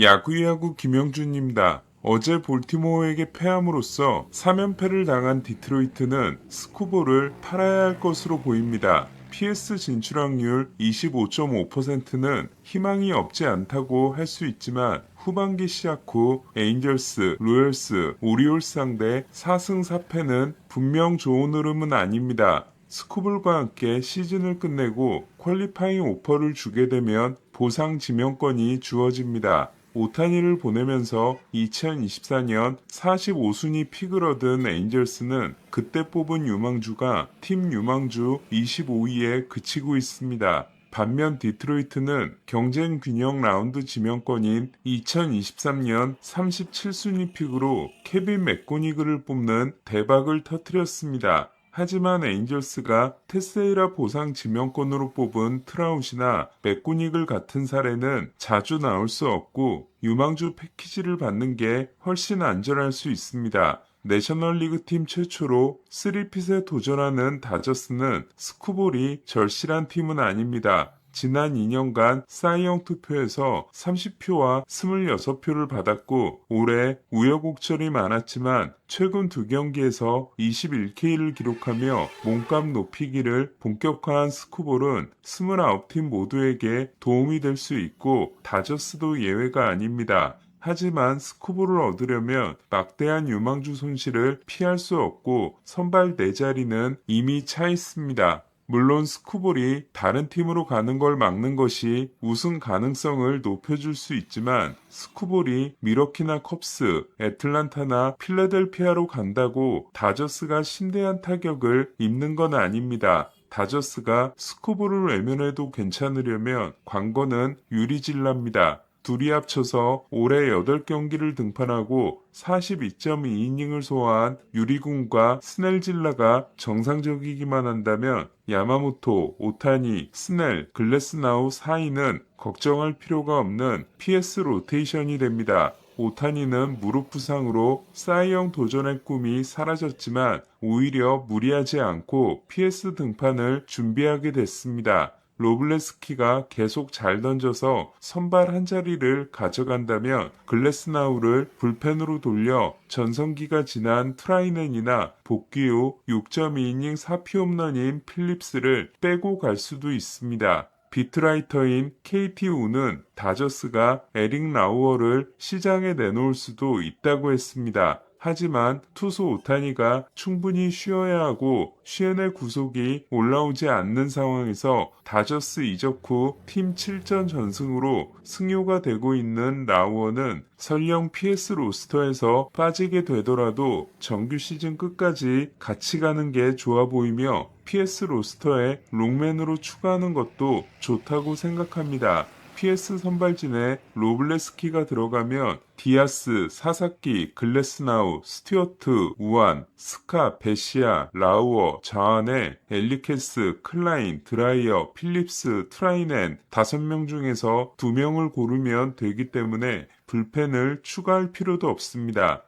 야구 김영준입니다. 어제 볼티모어에게 패함으로써 3연패를 당한 디트로이트는 스쿠볼을 팔아야 할 것으로 보입니다. PS 진출 확률 25.5%는 희망이 없지 않다고 할 수 있지만 후반기 시작 후 에인절스, 로열스, 오리올스 상대 4승 4패는 분명 좋은 흐름은 아닙니다. 스쿠볼과 함께 시즌을 끝내고 퀄리파잉 오퍼를 주게 되면 보상 지명권이 주어집니다. 오타니를 보내면서 2024년 45순위 픽을 얻은 에인절스는 그때 뽑은 유망주가 팀 유망주 25위에 그치고 있습니다. 반면 디트로이트는 경쟁 균형 라운드 지명권인 2023년 37순위 픽으로 케빈 맥고니그를 뽑는 대박을 터뜨렸습니다. 하지만 에인절스가 테세이라 보상 지명권으로 뽑은 트라웃이나 맥구닉을 같은 사례는 자주 나올 수 없고 유망주 패키지를 받는 게 훨씬 안전할 수 있습니다. 내셔널리그 팀 최초로 3핏에 도전하는 다저스는 스쿠볼이 절실한 팀은 아닙니다. 지난 2년간 사이영 투표에서 30표와 26표를 받았고 올해 우여곡절이 많았지만 최근 두 경기에서 21K를 기록하며 몸값 높이기를 본격화한 스쿠볼은 29팀 모두에게 도움이 될 수 있고 다저스도 예외가 아닙니다. 하지만 스쿠볼을 얻으려면 막대한 유망주 손실을 피할 수 없고 선발 4자리는 이미 차 있습니다. 물론 스쿠볼이 다른 팀으로 가는 걸 막는 것이 우승 가능성을 높여줄 수 있지만 스쿠볼이 미러키나 컵스, 애틀란타나 필라델피아로 간다고 다저스가 심대한 타격을 입는 건 아닙니다. 다저스가 스쿠볼을 외면해도 괜찮으려면 관건은 유리질라입니다. 둘이 합쳐서 올해 8경기를 등판하고 42.2이닝을 소화한 유리군과 스넬질라가 정상적이기만 한다면 야마모토, 오타니, 스넬, 글래스나우 4위는 걱정할 필요가 없는 PS 로테이션이 됩니다. 오타니는 무릎 부상으로 사이영 도전의 꿈이 사라졌지만 오히려 무리하지 않고 PS 등판을 준비하게 됐습니다. 로블레스키가 계속 잘 던져서 선발 한 자리를 가져간다면 글래스나우를 불펜으로 돌려 전성기가 지난 트라이넨이나 복귀 후 6.2이닝 4피 홈런인 필립스를 빼고 갈 수도 있습니다. 비트라이터인 KT 우는 다저스가 에릭 라우어를 시장에 내놓을 수도 있다고 했습니다. 하지만 투수 오타니가 충분히 쉬어야 하고 쉬어낼 구속이 올라오지 않는 상황에서 다저스 이적 후 팀 7전 전승으로 승효가 되고 있는 라우어는 설령 PS 로스터에서 빠지게 되더라도 정규 시즌 끝까지 같이 가는 게 좋아 보이며 PS 로스터에 롱맨으로 추가하는 것도 좋다고 생각합니다. PS 선발진에 로블레스키가 들어가면 디아스, 사사키, 글래스나우, 스튜어트, 우안, 스카, 베시아, 라우어, 자안에 엘리케스, 클라인, 드라이어, 필립스, 트라이넨 5명 중에서 2명을 고르면 되기 때문에 불펜을 추가할 필요도 없습니다.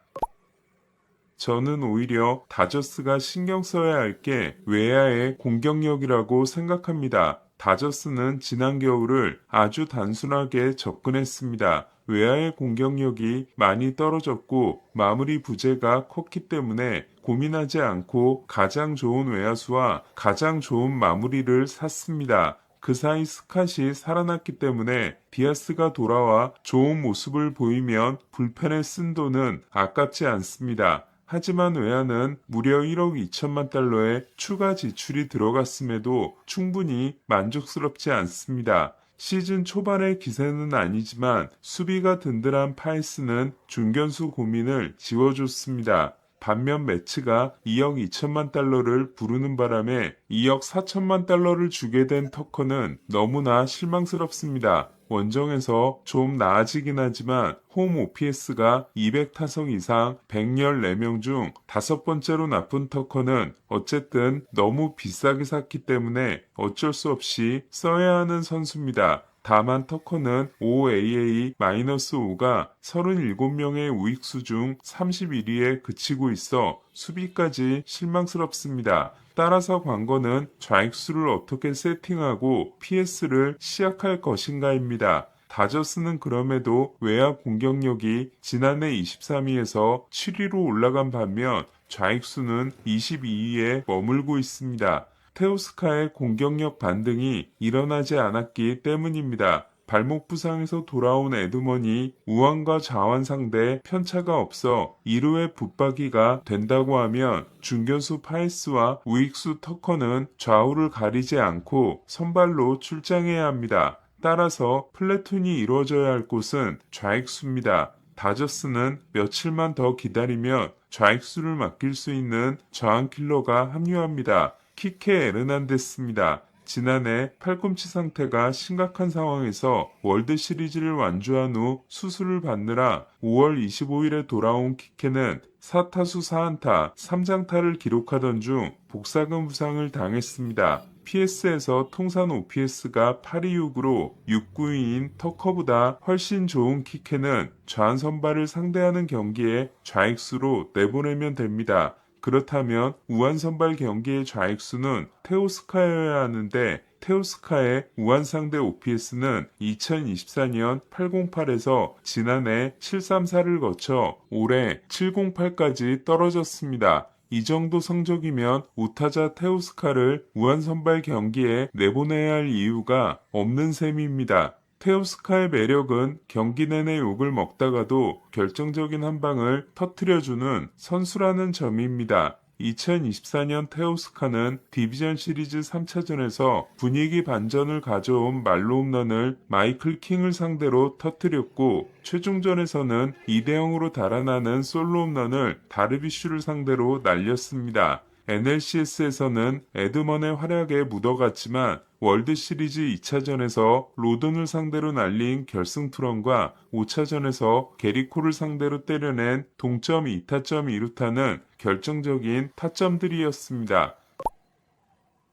저는 오히려 다저스가 신경 써야 할 게 외야의 공격력이라고 생각합니다. 다저스는 지난 겨울을 아주 단순하게 접근했습니다. 외야의 공격력이 많이 떨어졌고 마무리 부재가 컸기 때문에 고민하지 않고 가장 좋은 외야수와 가장 좋은 마무리를 샀습니다. 그 사이 스캇이 살아났기 때문에 디아스가 돌아와 좋은 모습을 보이면 불펜에 쓴 돈은 아깝지 않습니다. 하지만 외야는 무려 1억 2천만 달러의 추가 지출이 들어갔음에도 충분히 만족스럽지 않습니다. 시즌 초반의 기세는 아니지만 수비가 든든한 파이스는 중견수 고민을 지워줬습니다. 반면 매치가 2억 2천만 달러를 부르는 바람에 2억 4천만 달러를 주게 된 터커는 너무나 실망스럽습니다. 원정에서 좀 나아지긴 하지만 홈 OPS가 200타석 이상 114명 중 5번째로 나쁜 터커는 어쨌든 너무 비싸게 샀기 때문에 어쩔 수 없이 써야 하는 선수입니다. 다만 터커는 OAA-5가 37명의 우익수 중 31위에 그치고 있어 수비까지 실망스럽습니다. 따라서 관건은 좌익수를 어떻게 세팅하고 PS를 시작할 것인가입니다. 다저스는 그럼에도 외야 공격력이 지난해 23위에서 7위로 올라간 반면 좌익수는 22위에 머물고 있습니다. 테오스카의 공격력 반등이 일어나지 않았기 때문입니다. 발목 부상에서 돌아온 에드먼이 우완과 좌완 상대 편차가 없어 2루의 붙박이가 된다고 하면 중견수 파이스와 우익수 터커는 좌우를 가리지 않고 선발로 출장해야 합니다. 따라서 플래툰이 이루어져야 할 곳은 좌익수입니다. 다저스는 며칠만 더 기다리면 좌익수를 맡길 수 있는 저항킬러가 합류합니다. 키케 에르난데스입니다. 지난해 팔꿈치 상태가 심각한 상황에서 월드 시리즈를 완주한 후 수술을 받느라 5월 25일에 돌아온 키케는 4타수 4안타 3장타를 기록하던 중 복사근 부상을 당했습니다. PS에서 통산 OPS가 826으로 6구위인 터커보다 훨씬 좋은 키케는 좌한 선발을 상대하는 경기에 좌익수로 내보내면 됩니다. 그렇다면 우한 선발 경기의 좌익수는 테오스카여야 하는데 테오스카의 우한 상대 OPS는 2024년 808에서 지난해 734를 거쳐 올해 708까지 떨어졌습니다. 이 정도 성적이면 우타자 테오스카를 우한 선발 경기에 내보내야 할 이유가 없는 셈입니다. 테오스카의 매력은 경기 내내 욕을 먹다가도 결정적인 한 방을 터뜨려주는 선수라는 점입니다. 2024년 테오스카는 디비전 시리즈 3차전에서 분위기 반전을 가져온 말로 홈런을 마이클 킹을 상대로 터뜨렸고 최종전에서는 2대0으로 달아나는 솔로 홈런을 다르비슈를 상대로 날렸습니다. NLCS에서는 에드먼의 활약에 묻어갔지만 월드시리즈 2차전에서 로든을 상대로 날린 결승 투런과 5차전에서 게리코를 상대로 때려낸 동점 2타점 2루타는 결정적인 타점들이었습니다.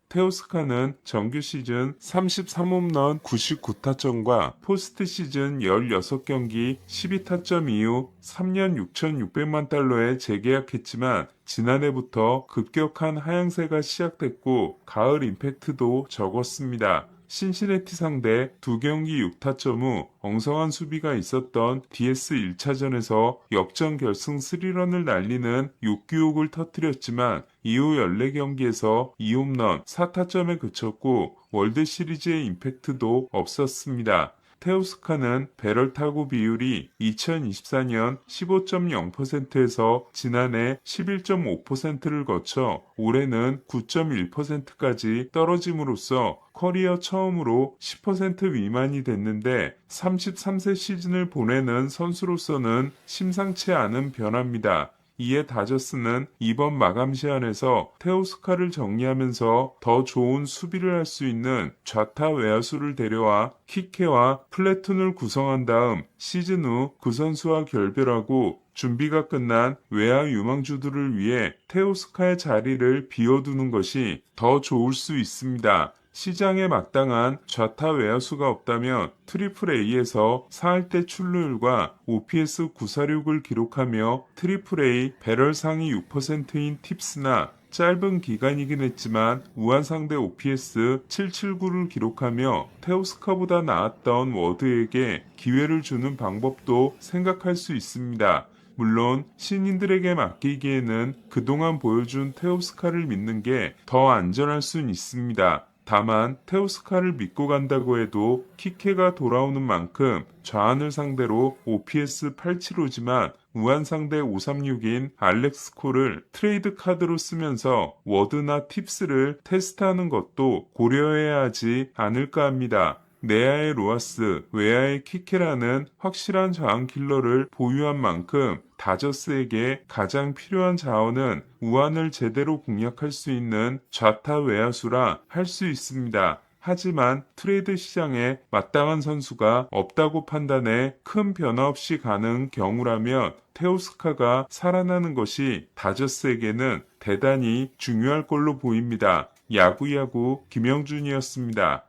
테오스카는 정규 시즌 33홈런 99타점과 포스트 시즌 16경기 12타점 이후 3년 6,600만 달러에 재계약했지만 지난해부터 급격한 하향세가 시작됐고 가을 임팩트도 적었습니다. 신시내티 상대 2경기 6타점 후 엉성한 수비가 있었던 DS 1차전에서 역전 결승 3런을 날리는 욕기옥을 터뜨렸지만 이후 14경기에서 2홈런 4타점에 그쳤고 월드시리즈의 임팩트도 없었습니다. 테오스카는 배럴 타구 비율이 2024년 15.0%에서 지난해 11.5%를 거쳐 올해는 9.1%까지 떨어짐으로써 커리어 처음으로 10% 미만이 됐는데 33세 시즌을 보내는 선수로서는 심상치 않은 변화입니다. 이에 다저스는 이번 마감 시한에서 테오스카를 정리하면서 더 좋은 수비를 할 수 있는 좌타 외야수를 데려와 키케와 플래툰을 구성한 다음 시즌 후 그 선수와 결별하고 준비가 끝난 외야 유망주들을 위해 테오스카의 자리를 비워두는 것이 더 좋을 수 있습니다. 시장에 마땅한 좌타 외야수가 없다면 트리플 A에서 4할대 출루율과 OPS 946을 기록하며 트리플 A 배럴 상위 6%인 팁스나 짧은 기간이긴 했지만 우한 상대 OPS 779를 기록하며 테오스카보다 나았던 워드에게 기회를 주는 방법도 생각할 수 있습니다. 물론 신인들에게 맡기기에는 그동안 보여준 테오스카를 믿는 게 더 안전할 순 있습니다. 다만 테오스카를 믿고 간다고 해도 키케가 돌아오는 만큼 좌안을 상대로 OPS 875지만 우한 상대 536인 알렉스 콜을 트레이드 카드로 쓰면서 워드나 팁스를 테스트하는 것도 고려해야 하지 않을까 합니다. 내야의 로하스, 외야의 키케라는 확실한 저항 킬러를 보유한 만큼 다저스에게 가장 필요한 자원은 우한을 제대로 공략할 수 있는 좌타 외야수라 할 수 있습니다. 하지만 트레이드 시장에 마땅한 선수가 없다고 판단해 큰 변화 없이 가는 경우라면 테오스카가 살아나는 것이 다저스에게는 대단히 중요할 걸로 보입니다. 야구야구 김영준이었습니다.